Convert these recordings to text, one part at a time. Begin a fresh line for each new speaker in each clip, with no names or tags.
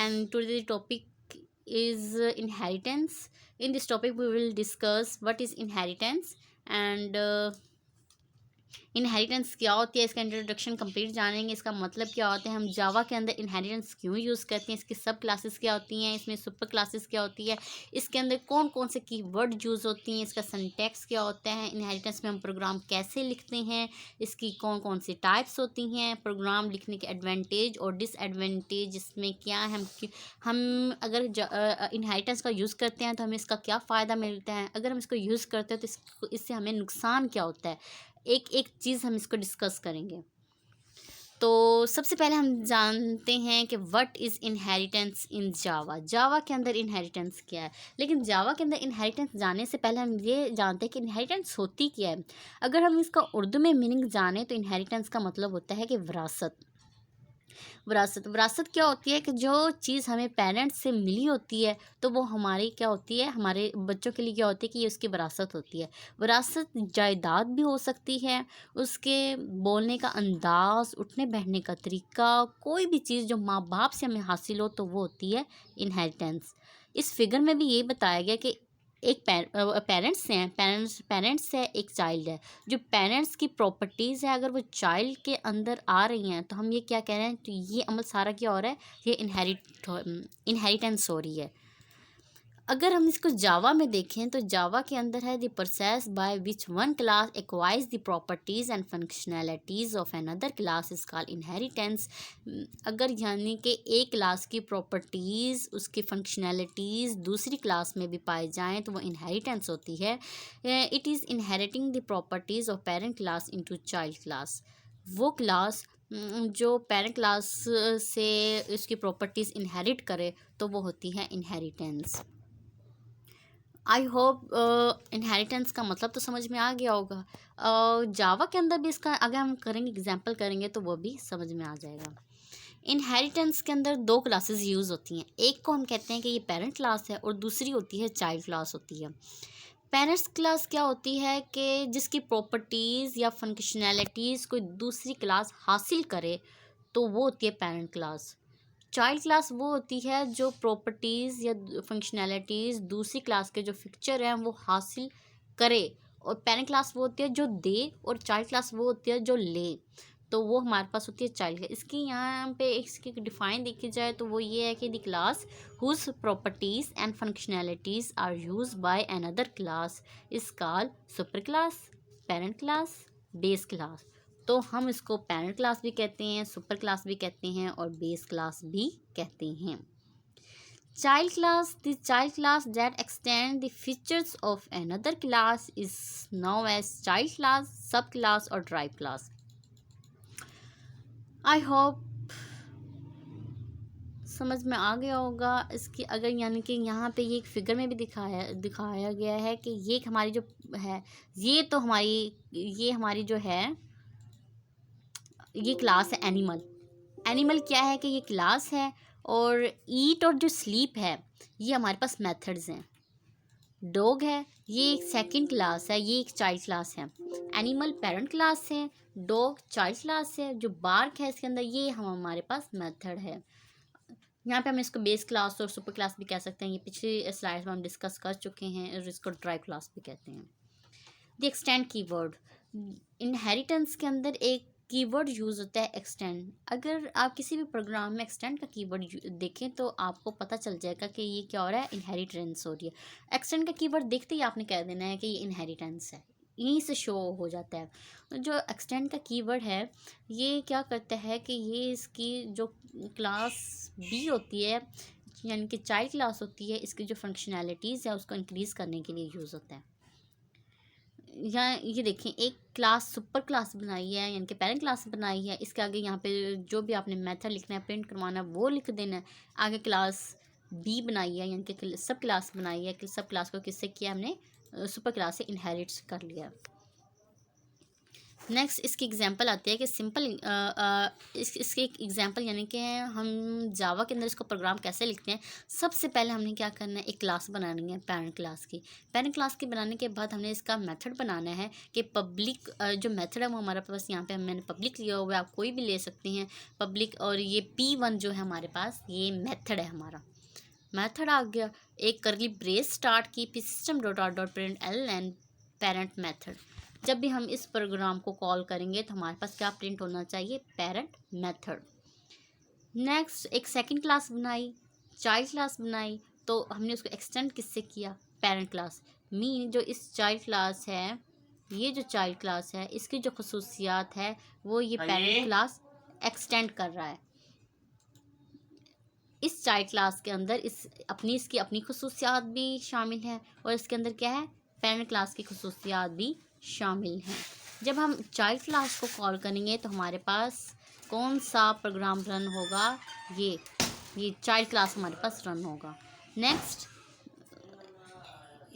and today the topic is inheritance. In this topic we will discuss what is inheritance and inheritance क्या होती है, इसका introduction complete जानेंगे, इसका मतलब क्या होता है, हम जावा के अंदर इनहेरिटेंस क्यों यूज़ करते हैं, इसकी सब क्लासेस क्या होती हैं, इसमें सुपर क्लासेस क्या होती है, इसके अंदर कौन कौन से कीवर्ड यूज़ होती हैं, इसका सिंटैक्स क्या होता है, इनहेरिटेंस में हम प्रोग्राम कैसे लिखते हैं, इसकी कौन कौन सी टाइप्स होती हैं, प्रोग्राम लिखने के एडवांटेज और डिसएडवांटेज इसमें क्या है, हम अगर इनहेरिटेंस का यूज़ करते हैं तो हमें इसका क्या फ़ायदा मिलता है, अगर हम इसको यूज़ करते हैं तो इससे हमें नुकसान क्या होता है, एक एक चीज़ हम इसको डिस्कस करेंगे। तो सबसे पहले हम जानते हैं कि व्हाट इज़ इनहेरिटेंस इन जावा। जावा के अंदर इनहेरिटेंस क्या है, लेकिन जावा के अंदर इनहेरिटेंस जानने से पहले हम ये जानते हैं कि इनहेरिटेंस होती क्या है। अगर हम इसका उर्दू में मीनिंग जाने तो इनहेरिटेंस का मतलब होता है कि विरासत। विरासत क्या होती है कि जो चीज़ हमें पेरेंट्स से मिली होती है तो वो हमारी क्या होती है, हमारे बच्चों के लिए क्या होती है कि ये उसकी विरासत होती है। विरासत जायदाद भी हो सकती है, उसके बोलने का अंदाज़, उठने बैठने का तरीका, कोई भी चीज़ जो माँ बाप से हमें हासिल हो तो वो होती है इनहेरिटेंस। इस फिगर में भी ये बताया गया कि एक पेरेंट्स है, एक चाइल्ड है। जो पेरेंट्स की प्रॉपर्टीज़ है अगर वो चाइल्ड के अंदर आ रही हैं तो हम ये क्या कह रहे हैं, तो ये अमल सारा क्या हो रहा है, ये इनहेरिटेंस हो रही है। अगर हम इसको जावा में देखें तो जावा के अंदर है the process by which one class acquires the properties and functionalities of another class is called inheritance. अगर यानी कि एक क्लास की प्रॉपर्टीज़, उसकी फंक्शनैलिटीज़ दूसरी क्लास में भी पाए जाएँ तो वो इनहेरिटेंस होती है। It is inheriting the properties of parent class into child class. वो क्लास जो पेरेंट क्लास से इसकी प्रॉपर्टीज़ इनहेरिट करे तो वो होती है इनहेरिटेंस। आई होप इनहेरिटेंस का मतलब तो समझ में आ गया होगा। जावा के अंदर भी इसका अगर हम करेंगे, एग्जांपल करेंगे तो वो भी समझ में आ जाएगा। इनहेरिटेंस के अंदर दो क्लासेस यूज़ होती हैं, एक को हम कहते हैं कि ये पेरेंट क्लास है और दूसरी होती है चाइल्ड क्लास होती है। पेरेंट्स क्लास क्या होती है कि जिसकी प्रॉपर्टीज़ या फंक्शनैलिटीज़ कोई दूसरी क्लास हासिल करे तो वो होती है पेरेंट क्लास। चाइल्ड क्लास वो होती है जो प्रॉपर्टीज़ या फंक्शनैलिटीज़ दूसरी क्लास के जो फिक्चर हैं वो हासिल करे, और पेरेंट क्लास वो होती है जो दे, और चाइल्ड क्लास वो होती है जो ले। तो वो हमारे पास होती है चाइल्ड क्लास। इसकी यहाँ पे इसकी डिफाइन देखी जाए तो वो ये है कि the class whose properties and functionalities are use by another class is called super class, parent class, base class. तो हम इसको पेरेंट क्लास भी कहते हैं, सुपर क्लास भी कहते हैं और बेस क्लास भी कहते हैं। Child class, the child class that extend the features of another class is known as child class, sub class और ड्राइव क्लास। आई होप समझ में आ गया होगा। इसकी अगर यानी कि यहाँ पे ये एक फिगर में भी दिखाया गया है कि ये हमारी जो है, ये हमारी जो है ये क्लास है एनिमल। एनिमल क्या है कि ये क्लास है, और ईट और जो स्लीप है ये हमारे पास मेथड्स हैं। डॉग है, ये एक सेकंड क्लास है, ये एक चाइल्ड क्लास है। एनिमल पेरेंट क्लास है, डॉग चाइल्ड क्लास है, जो बार्क है इसके अंदर ये हमारे पास मेथड है। यहाँ पे हम इसको बेस क्लास और सुपर क्लास भी कह सकते हैं, ये पिछली स्लाइड में हम डिस्कस कर चुके हैं, और इसको ड्राइव क्लास भी कहते हैं। द एक्सटेंड कीवर्ड, इनहेरिटेंस के अंदर एक कीवर्ड यूज़ होता है एक्सटेंड। अगर आप किसी भी प्रोग्राम में एक्सटेंड का कीवर्ड देखें तो आपको पता चल जाएगा कि ये क्या हो रहा है, इनहेरिटेंस हो रही है। एक्सटेंड का कीवर्ड देखते ही आपने कह देना है कि ये इनहेरिटेंस है, यहीं से शो हो जाता है। जो एक्सटेंड का कीवर्ड है ये क्या करता है कि ये इसकी जो क्लास बी होती है यानी कि चाइल्ड क्लास होती है, इसकी जो फंक्शनैलिटीज़ है उसको इंक्रीज़ करने के लिए यूज़ होता है। यहाँ ये देखें, एक क्लास सुपर क्लास बनाई है यानी कि पेरेंट क्लास बनाई है, इसके आगे यहाँ पे जो भी आपने मेथड लिखना है, प्रिंट करवाना है वो लिख देना है। आगे क्लास बी बनाई है यानी कि सब क्लास बनाई है, कि सब क्लास को किससे किया हमने, सुपर क्लास से इनहेरिट कर लिया। नेक्स्ट इसकी एग्जांपल आती है कि सिंपल इसकी एक एग्जांपल यानी कि हम जावा के अंदर इसको प्रोग्राम कैसे लिखते हैं। सबसे पहले हमने क्या करना है, एक क्लास बनानी है पेरेंट क्लास की। पेरेंट क्लास की बनाने के बाद हमने इसका मेथड बनाना है कि पब्लिक जो मेथड है वो हमारे पास यहाँ पे मैंने पब्लिक लिया हुआ है, आप कोई भी ले सकते हैं पब्लिक। और ये P1 जो है हमारे पास ये मेथड है, हमारा मेथड आ गया। एक करली ब्रेस स्टार्ट की, फिर system dot out dot print L and parent method. जब भी हम इस प्रोग्राम को कॉल करेंगे तो हमारे पास क्या प्रिंट होना चाहिए, पेरेंट मेथड। नेक्स्ट एक सेकंड क्लास बनाई, चाइल्ड क्लास बनाई, तो हमने उसको एक्सटेंड किससे किया, पेरेंट क्लास। मीन जो इस चाइल्ड क्लास है, ये जो चाइल्ड क्लास है इसकी जो खसूसियात है वो ये पेरेंट क्लास एक्सटेंड कर रहा है। इस चाइल्ड क्लास के अंदर इसकी अपनी खसूसियात भी शामिल हैं और इसके अंदर क्या है, पेरेंट क्लास की खसूसियात भी शामिल हैं। जब हम चाइल्ड क्लास को कॉल करेंगे तो हमारे पास कौन सा प्रोग्राम रन होगा, ये चाइल्ड क्लास हमारे पास रन होगा। नेक्स्ट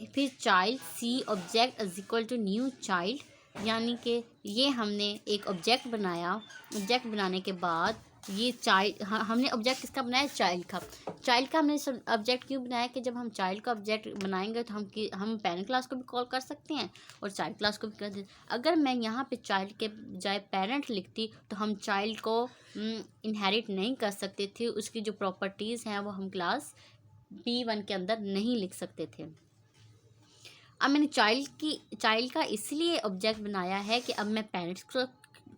फिर child C object is equal to new child, यानी कि ये हमने एक ऑब्जेक्ट बनाया। ऑब्जेक्ट बनाने के बाद ये चाइल्ड हमने ऑब्जेक्ट किसका बनाया, चाइल्ड का। चाइल्ड का हमने ऑब्जेक्ट क्यों बनाया कि जब हम चाइल्ड का ऑब्जेक्ट बनाएंगे तो हम पेरेंट क्लास को भी कॉल कर सकते हैं और चाइल्ड क्लास को भी कर सकते। अगर मैं यहाँ पे चाइल्ड के बजाय पेरेंट लिखती तो हम चाइल्ड को इनहेरिट नहीं कर सकते थे, उसकी जो प्रॉपर्टीज़ हैं वो हम क्लास P1 के अंदर नहीं लिख सकते थे। अब मैंने चाइल्ड का इसलिए ऑब्जेक्ट बनाया है कि अब मैं पेरेंट्स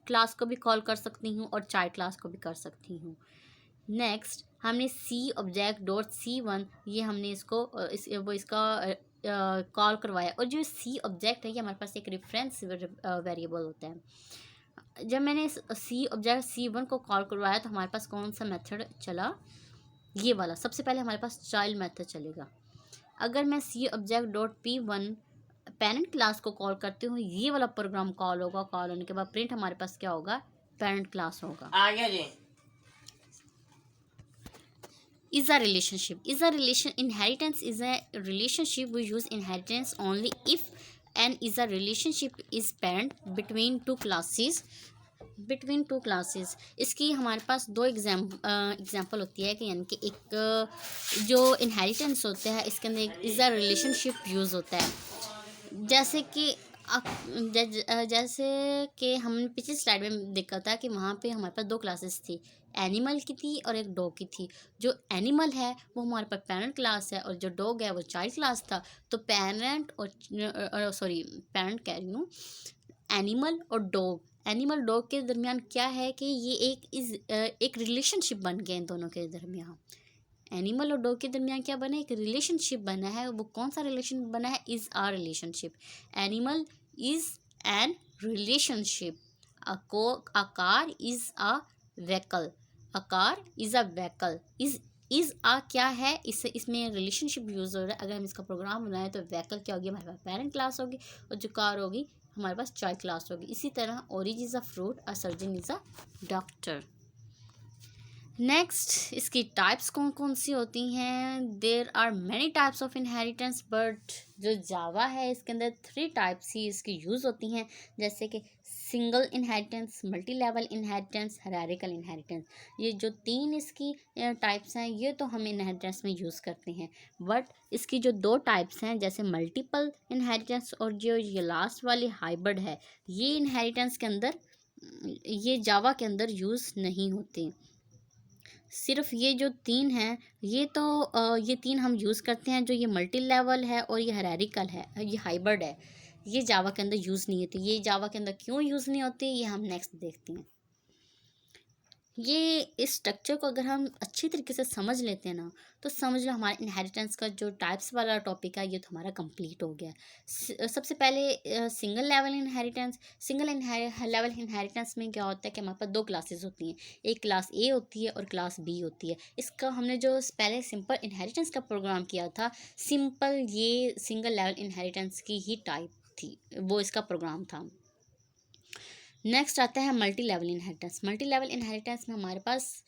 क्लास को भी कॉल कर सकती हूँ और चाइल्ड क्लास को भी कर सकती हूँ। नेक्स्ट हमने सी ऑब्जेक्ट डॉट C1, ये हमने इसका कॉल करवाया। और जो सी ऑब्जेक्ट है ये हमारे पास एक रेफरेंस वेरिएबल होता है। जब मैंने सी ऑब्जेक्ट C1 को कॉल करवाया तो हमारे पास कौन सा मेथड चला, ये वाला। सबसे पहले हमारे पास चाइल्ड मेथड चलेगा। अगर मैं C object dot P1 parent class को कॉल करती हूँ, ये वाला प्रोग्राम कॉल होगा। कॉल होने के बाद प्रिंट हमारे पास क्या होगा, पेरेंट क्लास होगा। आ गया जी। Is a relationship inheritance is a relationship we use inheritance only if and is a relationship is parent between two classes। इसकी हमारे पास दो एग्जाम्पल होती है कि यानी कि एक जो इनहेरिटेंस होता है इसके अंदर एक इज़ अ रिलेशनशिप यूज़ होता है। जैसे कि हमने पिछली स्लाइड में देखा था कि वहाँ पे हमारे पास दो क्लासेस थी, एनिमल की थी और एक डॉग की थी। जो एनिमल है वो हमारे पास पेरेंट क्लास है और जो डॉग है वो चाइल्ड क्लास था। तो पेरेंट कह रही हूँ, एनिमल डॉग के दरमियान क्या है कि ये एक रिलेशनशिप बन गया इन दोनों के दरमियान। एनिमल और डॉग के दरमियान क्या बना, एक रिलेशनशिप बना है। वो कौन सा रिलेशन बना है, is a relationship. Animal is an relationship. A car is a vehicle. A car is a vehicle. Is a क्या है, इसमें रिलेशनशिप यूज़ हो रहा है। अगर हम इसका प्रोग्राम बनाएं तो व्हीकल क्या होगी, हमारे पास पेरेंट क्लास होगी और जो कार होगी हमारे पास चाइल्ड क्लास होगी। इसी तरह orange is a fruit, a surgeon is a doctor. Next इसकी टाइप्स कौन कौन सी होती हैं, there are many types of inheritance, but जो जावा है इसके अंदर 3 टाइप्स ही इसकी यूज़ होती हैं। जैसे कि single inheritance, multi level inheritance, hierarchical inheritance. ये जो 3 इसकी टाइप्स हैं ये तो हम इनहेरिटेंस में यूज़ करते हैं। बट इसकी जो 2 टाइप्स हैं जैसे मल्टीपल इनहेरिटेंस और जो ये लास्ट वाली हाइब्रिड है, ये इनहेरिटेंस के अंदर, ये जावा के अंदर यूज़ नहीं होती। सिर्फ ये जो 3 हैं ये 3 हम यूज़ करते हैं। जो ये मल्टी लेवल है और ये हायरार्किकल है, ये हाइब्रिड है, ये जावा के अंदर यूज़ नहीं होती। ये जावा के अंदर क्यों यूज़ नहीं होती ये हम नेक्स्ट देखते हैं। ये इस स्ट्रक्चर को अगर हम अच्छी तरीके से समझ लेते हैं ना तो समझ लो हमारे इनहेरिटेंस का जो टाइप्स वाला टॉपिक है ये तो हमारा कंप्लीट हो गया। सबसे पहले single level inheritance. Level inheritance में क्या होता है कि हमारे पास 2 क्लासेस होती हैं, एक क्लास ए होती है और क्लास बी होती है। इसका हमने जो पहले सिंपल इनहेरिटेंस का प्रोग्राम किया था, सिंपल ये सिंगल लेवल इनहेरिटेंस की ही टाइप थी, वो इसका प्रोग्राम था। नेक्स्ट आता है multi level inheritance. Multi level inheritance में हमारे पास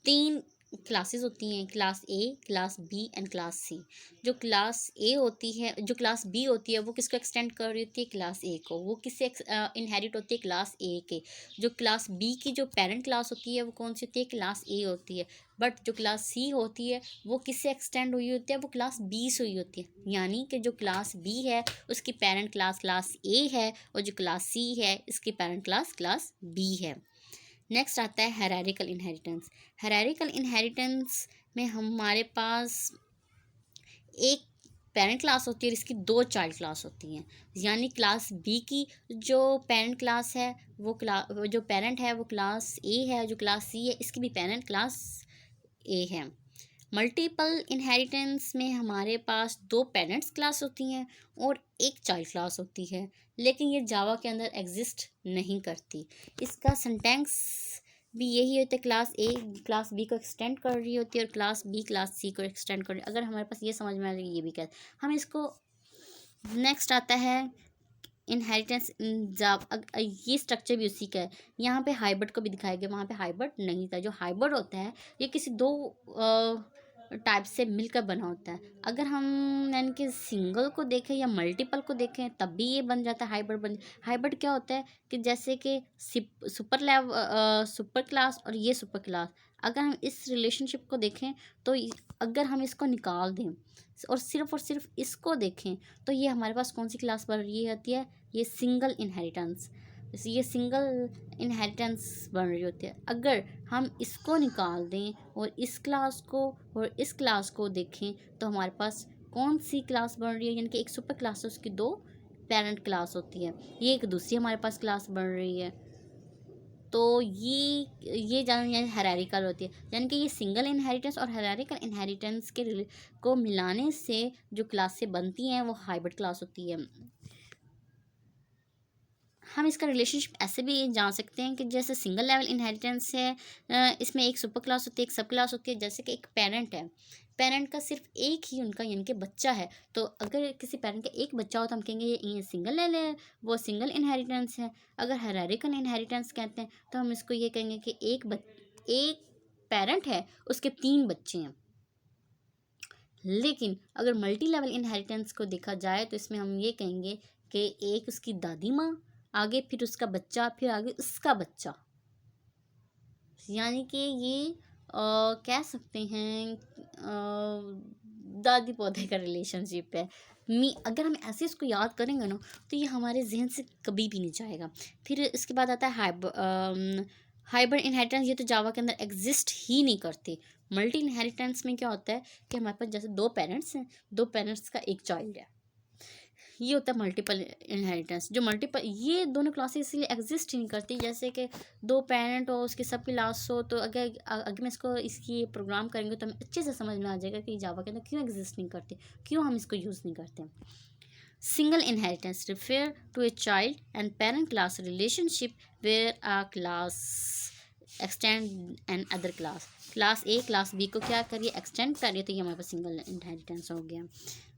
3 क्लासेस होती हैं, class A, class B and class C. जो क्लास ए होती है, जो क्लास बी होती है, वो किसको एक्सटेंड कर रही होती है? क्लास ए को। वो किससे इनहेरिट होती है? क्लास ए के। जो क्लास बी की जो पेरेंट क्लास होती है वो कौन सी होती है? क्लास ए होती है। बट जो क्लास सी होती है वो किससे एक्सटेंड हुई होती है? वो क्लास बी से हुई होती है। यानी कि जो क्लास बी है उसकी पेरेंट क्लास क्लास ए है, और जो क्लास सी है इसकी पेरेंट क्लास क्लास बी है। नेक्स्ट आता है हायरार्किकल इनहेरिटेंस। हायरार्किकल इनहेरिटेंस में हमारे पास एक पेरेंट क्लास होती है और इसकी दो चाइल्ड क्लास होती हैं। यानी क्लास बी की जो पेरेंट क्लास है वो जो पेरेंट है वो क्लास ए है, जो क्लास सी है इसकी भी पेरेंट क्लास ए है। मल्टीपल इनहेरिटेंस में हमारे पास दो पेरेंट्स क्लास होती हैं और एक चाइल्ड क्लास होती है, लेकिन ये जावा के अंदर एग्जिस्ट नहीं करती। इसका सिंटैक्स भी यही होता है, क्लास ए क्लास बी को एक्सटेंड कर रही होती है और क्लास बी क्लास सी को एक्सटेंड कर रही है। अगर हमारे पास ये समझ में आ जाए ये भी कहते हम इसको। नेक्स्ट आता है इनहेरिटेंस इन जाव। ये स्ट्रक्चर भी उसी का है। यहाँ पे हाइब्रिड को भी दिखाया गया, वहाँ पे हाइब्रिड नहीं था। जो हाइब्रिड होता है ये किसी दो टाइप से मिलकर बना होता है। अगर हम यानी कि सिंगल को देखें या मल्टीपल को देखें तब भी ये बन जाता है हाइब्रिड। हाइब्रिड क्या होता है कि जैसे कि सुपर क्लास और ये सुपर क्लास, अगर हम इस रिलेशनशिप को देखें तो अगर हम इसको निकाल दें और सिर्फ इसको देखें तो ये हमारे पास कौन सी क्लास बन रही होती है? ये सिंगल इनहेरिटेंस। ये सिंगल इनहेरिटेंस बन रही होती है। अगर हम इसको निकाल दें और इस क्लास को देखें तो हमारे पास कौन सी क्लास बन रही है? यानी कि एक सुपर क्लास है उसकी दो पेरेंट क्लास होती है, ये एक दूसरी हमारे पास क्लास बन रही है। तो ये जान हायरार्किकल होती है। यानी कि ये सिंगल इनहेरिटेंस और हायरार्किकल इनहेरिटेंस को मिलाने से जो क्लासें बनती हैं वो हाइब्रिड क्लास होती है। हम इसका रिलेशनशिप ऐसे भी जान सकते हैं कि जैसे सिंगल लेवल इनहेरिटेंस है, इसमें एक सुपर क्लास होती है, एक सब क्लास होती है। जैसे कि एक पेरेंट है, पेरेंट का सिर्फ एक ही उनका यानी कि बच्चा है, तो अगर किसी पेरेंट का एक बच्चा हो तो हम कहेंगे ये सिंगल ले ले, वो सिंगल इनहेरिटेंस है। अगर हायरार्किकल इनहेरिटेंस कहते हैं तो हम इसको ये कहेंगे कि एक पेरेंट है उसके तीन बच्चे हैं। लेकिन अगर मल्टी लेवल इनहेरिटेंस को देखा जाए तो इसमें हम ये कहेंगे कि एक उसकी दादी माँ, आगे फिर उसका बच्चा, फिर आगे उसका बच्चा। यानी कि ये कह सकते हैं दादी पौधे का रिलेशनशिप है। अगर हम ऐसे इसको याद करेंगे ना तो ये हमारे जहन से कभी भी नहीं जाएगा। फिर इसके बाद आता है हाइब्रिड इनहेरिटेंस। ये तो जावा के अंदर एग्जिस्ट ही नहीं करती। मल्टी इनहेरिटेंस में क्या होता है कि हमारे पास जैसे दो पेरेंट्स हैं, दो पेरेंट्स का एक चाइल्ड है, ये होता है मल्टीपल इनहेरिटेंस। जो मल्टीपल ये दोनों क्लासेस इसलिए एग्जिस्ट ही नहीं करती। जैसे कि दो पेरेंट हो उसके सब क्लास हो, तो अगर मैं इसको इसकी प्रोग्राम करेंगे तो हमें अच्छे से समझ में आ जाएगा कि जावा के अंदर क्यों एग्जिस्ट नहीं करती, क्यों हम इसको यूज़ नहीं करते। Single inheritance refer to a child and parent class relationship where a class extend and other class A class B को क्या करिए? एक्सटेंड करिए, तो ये हमारे पास सिंगल इनहेरिटेंस हो गया।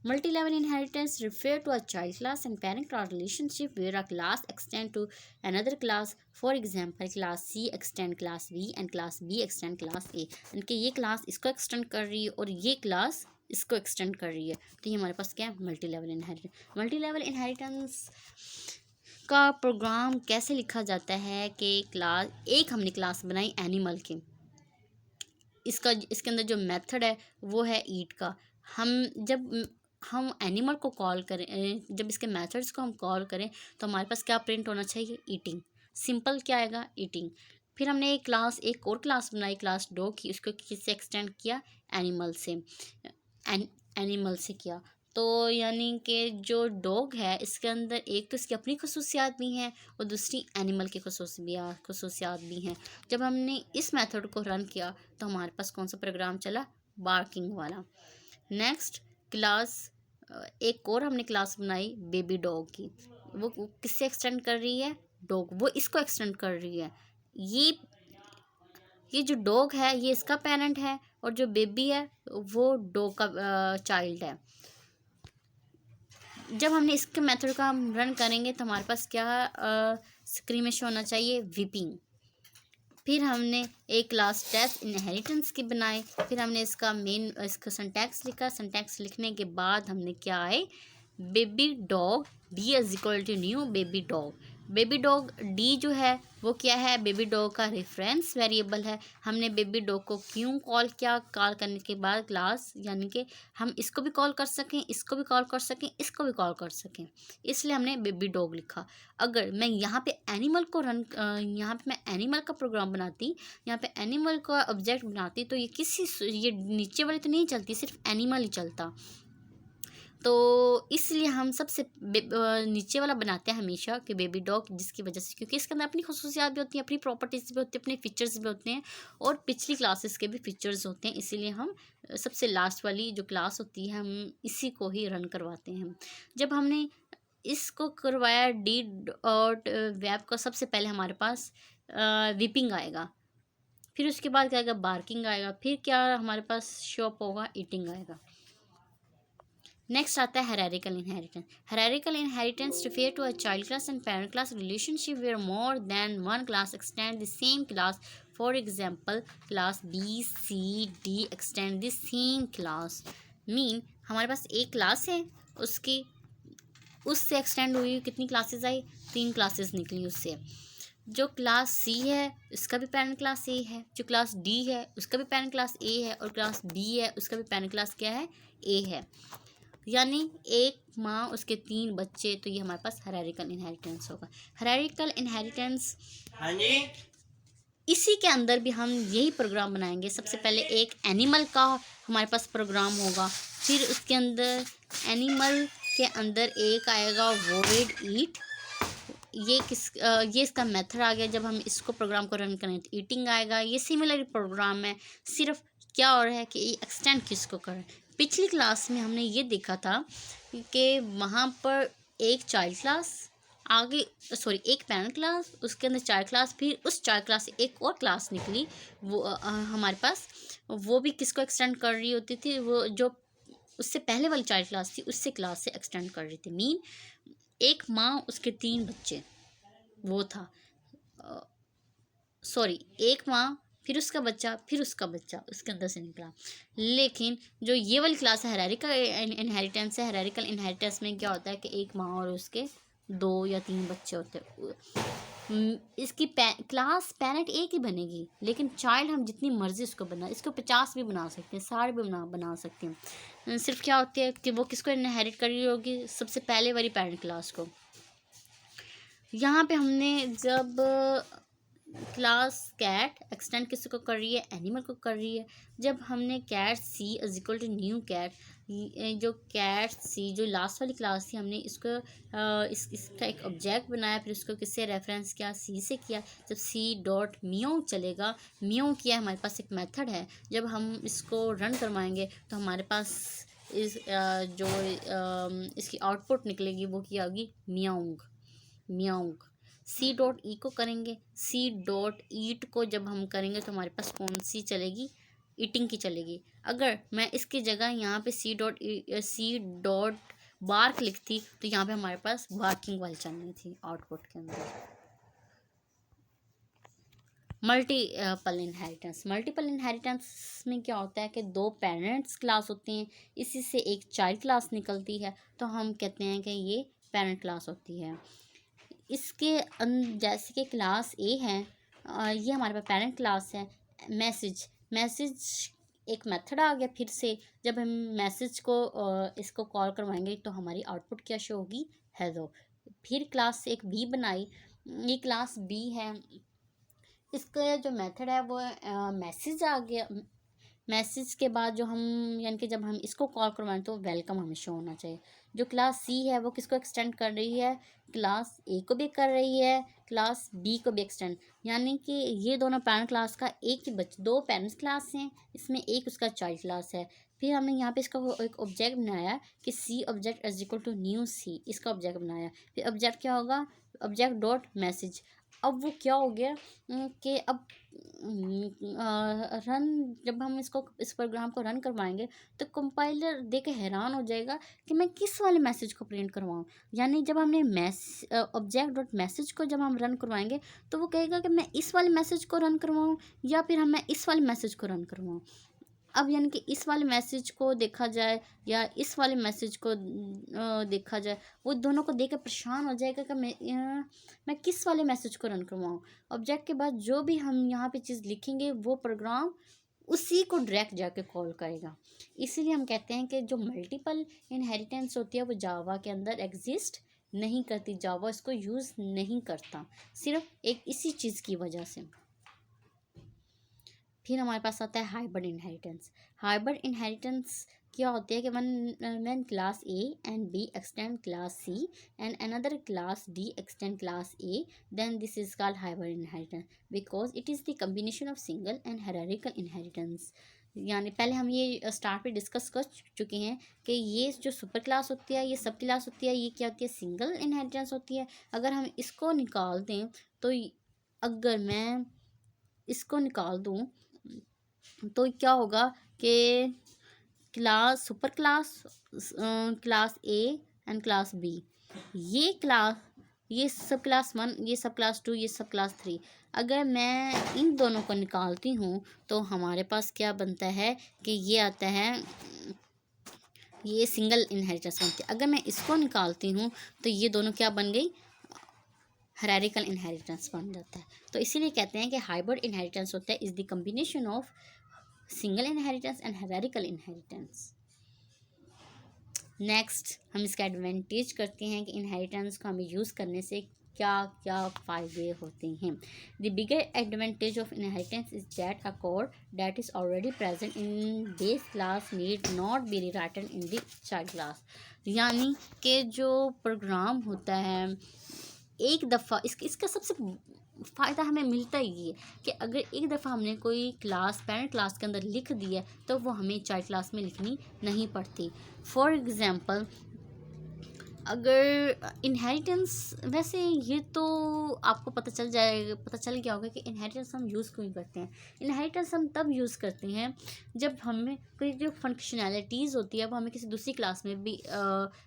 Multi level inheritance refer to a child class and parent class relationship where a class extend to another class. For example class C extend class B and class B extend class A. यानी कि ये class इसको extend कर रही है और ये class इसको एक्सटेंड कर रही है, तो ये हमारे पास क्या है? Multi level inheritance. Multi level inheritance का प्रोग्राम कैसे लिखा जाता है कि हमने क्लास बनाई एनिमल की, इसके अंदर जो मेथड है वो है ईट का। हम जब हम एनिमल को कॉल करें, जब इसके मेथड्स को हम कॉल करें तो हमारे पास क्या प्रिंट होना चाहिए? ईटिंग। सिंपल क्या आएगा? ईटिंग। फिर हमने एक और क्लास बनाई क्लास डॉग की, उसको किससे एक्सटेंड किया? एनिमल से। एनिमल से किया, तो यानी कि जो डॉग है इसके अंदर एक तो इसकी अपनी खसूसियात भी हैं और दूसरी एनिमल की खसूसियात भी हैं। जब हमने इस मेथड को रन किया तो हमारे पास कौन सा प्रोग्राम चला? बार्किंग वाला। नेक्स्ट क्लास एक और हमने क्लास बनाई बेबी डॉग की, वो किससे एक्सटेंड कर रही है? डॉग, वो इसको एक्सटेंड कर रही है। ये ये जो डॉग है ये इसका पेरेंट है और जो बेबी है वो डॉग का चाइल्ड है। जब हमने इसके मेथड का हम रन करेंगे तो हमारे पास क्या स्क्रीन में शो होना चाहिए? वीपिंग। फिर हमने एक क्लास टेस्ट इनहेरिटेंस की बनाई, फिर हमने इसका सिंटैक्स लिखा। सिंटैक्स लिखने के बाद हमने क्या आए, baby dog D is equal to new baby dog. Baby dog D जो है वो क्या है, बेबी डॉग का रेफरेंस वेरिएबल है। हमने बेबी डॉग को क्यों कॉल किया, कॉल करने के बाद क्लास, यानी कि हम इसको भी कॉल कर सकें, इसको भी कॉल कर सकें, इसको भी कॉल कर सकें, इसलिए हमने बेबी डॉग लिखा। अगर मैं यहाँ पे एनिमल को यहाँ पे मैं एनिमल का प्रोग्राम बनाती, यहाँ पे एनिमल का ऑब्जेक्ट बनाती, तो ये नीचे वाली तो नहीं चलती, सिर्फ एनिमल ही चलता। तो इसलिए हम सबसे नीचे वाला बनाते हैं हमेशा कि बेबी डॉग, जिसकी वजह से, क्योंकि इसके अंदर अपनी खसूसियात भी होती हैं, अपनी प्रॉपर्टीज़ भी होती हैं, अपने फीचर्स भी होते हैं, और पिछली क्लासेस के भी फीचर्स होते हैं। इसीलिए हम सबसे लास्ट वाली जो क्लास होती है हम इसी को ही रन करवाते हैं। जब हमने इसको करवाया डी डॉट वेब को, सबसे पहले हमारे पास विपिंग आएगा, फिर उसके बाद क्या आएगा, बार्किंग आएगा, फिर क्या हमारे पास शॉप होगा, ईटिंग आएगा। नेक्स्ट आता है hierarchical inheritance. Hierarchical inheritance refer to a child class and parent class relationship where more than one class extend the same class. For example class B C D extend the same class. Mean हमारे पास एक class है, उससे extend हुई कितनी classes I, 3 classes निकली उससे। जो क्लास सी है उसका भी पेरेंट क्लास ए है, जो क्लास डी है उसका भी पेरेंट क्लास ए है, और क्लास बी है उसका भी पेरेंट क्लास क्या है, ए है। यानी एक माँ उसके 3 बच्चे, तो ये हमारे पास हायरार्किकल इनहेरिटेंस होगा। हायरार्किकल इनहेरिटेंस, हाँ जी, इसी के अंदर भी हम यही प्रोग्राम बनाएंगे। सबसे पहले एक एनिमल का हमारे पास प्रोग्राम होगा, फिर उसके अंदर एनिमल के अंदर एक आएगा वॉइड ईट। ये इसका मेथड आ गया। जब हम इसको प्रोग्राम को रन करें तो ईटिंग आएगा। ये सिमिलर प्रोग्राम है, सिर्फ क्या हो रहा है कि एक्सटेंड किसको करें। पिछली क्लास में हमने ये देखा था कि वहाँ पर एक चाइल्ड क्लास, आगे सॉरी एक पेरेंट क्लास, उसके अंदर 4 क्लास, फिर उस 4 क्लास से एक और क्लास निकली, वो हमारे पास वो भी किसको एक्सटेंड कर रही होती थी, वो जो उससे पहले वाली चाइल्ड क्लास थी उससे क्लास से एक्सटेंड कर रही थी। मीन एक माँ उसके 3 बच्चे, वो था सॉरी एक माँ फिर उसका बच्चा फिर उसका बच्चा उसके अंदर से निकला। लेकिन जो ये वाली क्लास है हायरार्किकल इनहेरिटेंस है, हायरार्किकल इनहेरिटेंस में क्या होता है कि एक माँ और उसके 2 या 3 बच्चे होते हैं। इसकी क्लास पेरेंट एक ही बनेगी, लेकिन चाइल्ड हम जितनी मर्जी उसको इसको 50 भी बना सकते हैं, 60 भी बना सकते हैं। सिर्फ क्या होती है कि वो किसको इनहेरिट कर रही होगी, सबसे पहले वाली पेरेंट क्लास को। यहाँ पे हमने जब क्लास कैट एक्सटेंड किसको कर रही है, एनिमल को कर रही है। जब हमने cat C is equal to new cat, जो कैट सी जो लास्ट वाली क्लास थी, हमने इसको इसका एक ऑब्जेक्ट बनाया, फिर उसको किससे रेफरेंस किया, सी से किया। जब सी डॉट म्यू चलेगा, म्यू किया हमारे पास एक मेथड है, जब हम इसको रन करवाएंगे तो हमारे पास इसकी आउटपुट निकलेगी वो क्या होगी, म्याऊंग म्याऊंग। सी डॉट ई को करेंगे, सी डॉट ईट को जब हम करेंगे तो हमारे पास कौन सी चलेगी, ईटिंग की चलेगी। अगर मैं इसकी जगह यहाँ पे सी डॉट बार्क लिखती तो यहाँ पे हमारे पास बार्किंग वाली चलनी थी आउटपुट के अंदर। मल्टीपल इनहेरिटेंस, मल्टीपल इनहेरिटेंस में क्या होता है कि 2 पेरेंट्स क्लास होती हैं, इसी से एक चाइल्ड क्लास निकलती है, तो हम कहते हैं कि ये पेरेंट क्लास होती है। इसके जैसे कि क्लास ए है, ये हमारे पास पेरेंट क्लास है। मैसेज एक मेथड आ गया फिर से। जब हम मैसेज को इसको कॉल करवाएंगे तो हमारी आउटपुट क्या शो होगी, हेलो। फिर क्लास से एक बी बनाई, ये क्लास बी है, इसका जो मेथड है वो मैसेज आ गया। मैसेज के बाद जो हम यानी कि जब हम इसको कॉल करवाएं तो वेलकम हमें शो होना चाहिए। जो क्लास सी है वो किसको एक्सटेंड कर रही है, क्लास ए को भी कर रही है, क्लास बी को भी एक्सटेंड। यानी कि ये दोनों पेरेंट क्लास का एक ही 2 पेरेंट्स क्लास हैं, इसमें एक उसका चाइल्ड क्लास है। फिर हमने यहाँ पे इसका एक ऑब्जेक्ट बनाया कि C object is equal to new C, इसका ऑब्जेक्ट बनाया। फिर ऑब्जेक्ट क्या होगा, ऑब्जेक्ट डॉट मैसेज। अब वो क्या हो गया कि अब रन जब हम इस प्रोग्राम को रन करवाएंगे तो कंपाइलर देख के हैरान हो जाएगा कि मैं किस वाले मैसेज को प्रिंट करवाऊँ। यानी जब हमने ऑब्जेक्ट डॉट मैसेज को जब हम रन करवाएंगे तो वो कहेगा कि मैं इस वाले मैसेज को रन करवाऊँ या फिर मैं इस वाले मैसेज को रन करवाऊँ। अब यानी कि इस वाले मैसेज को देखा जाए या इस वाले मैसेज को देखा जाए, वो दोनों को देख के परेशान हो जाएगा कि मैं किस वाले मैसेज को रन करवाऊँ। ऑब्जेक्ट के बाद जो भी हम यहाँ पे चीज़ लिखेंगे वो प्रोग्राम उसी को डायरेक्ट जाके कॉल करेगा। इसीलिए हम कहते हैं कि जो मल्टीपल इनहेरिटेंस होती है वो जावा के अंदर एग्जिस्ट नहीं करती, जावा इसको यूज़ नहीं करता, सिर्फ एक इसी चीज़ की वजह से। फिर हमारे पास आता है हाइब्रिड इनहेरिटेंस। हाइब्रिड इनहेरिटेंस क्या होती है कि when class A and B extend class C and another class D extend class A, then this is called hybrid inheritance because it is the combination of single and hierarchical inheritance। यानी पहले हम ये start पे discuss कर चुके हैं कि ये जो सुपर क्लास होती है, ये सब क्लास होती है, ये क्या होती है, सिंगल इनहेरिटेंस होती है। अगर हम इसको निकाल दें तो अगर मैं इसको निकाल दूं तो क्या होगा कि super class class A and class B, ये सब क्लास 1, ये सब क्लास 2, ये सब क्लास 3, अगर मैं इन दोनों को निकालती हूँ तो हमारे पास क्या बनता है कि ये आता है, ये सिंगल इनहेरिटेंस बनती है। अगर मैं इसको निकालती हूँ तो ये दोनों क्या बन गई, हायरार्किकल इनहेरिटेंस बन जाता है। तो इसीलिए कहते हैं कि हाइब्रिड इनहेरिटेंस होता है is the combination of single inheritance and hierarchical inheritance. Next हम इसका एडवांटेज करते हैं कि इनहेरिटेंस को हमें यूज़ करने से क्या क्या फ़ायदे होते हैं। The bigger advantage of inheritance is that a code that is already present in base class need not be rewritten in the child class. यानी कि जो प्रोग्राम होता है एक दफ़ा इसका सबसे फ़ायदा हमें मिलता ही है कि अगर एक दफ़ा हमने कोई क्लास पेरेंट क्लास के अंदर लिख दी है तो वो हमें चाइल्ड क्लास में लिखनी नहीं पड़ती। फॉर एग्ज़ाम्पल अगर इनहेरिटेंस, वैसे ये तो आपको पता चल गया होगा कि इनहेरिटेंस हम यूज़ क्यों करते हैं। इनहेरिटेंस हम तब यूज़ करते हैं जब हमें कोई जो फंक्शनैलिटीज़ होती है वो हमें किसी दूसरी क्लास में भी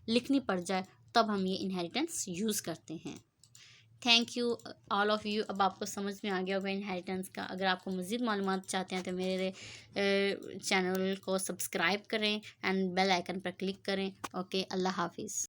लिखनी पड़ जाए, तब हम ये इनहेरिटेंस यूज़ करते हैं। Thank you all of you. अब आपको समझ में आ गया होगा इनहेरिटेंस का। अगर आपको मज़ीद मालूमात चाहते हैं तो मेरे चैनल को सब्सक्राइब करें एंड बेल आइकन पर क्लिक करें। ओके, अल्लाह हाफिज़।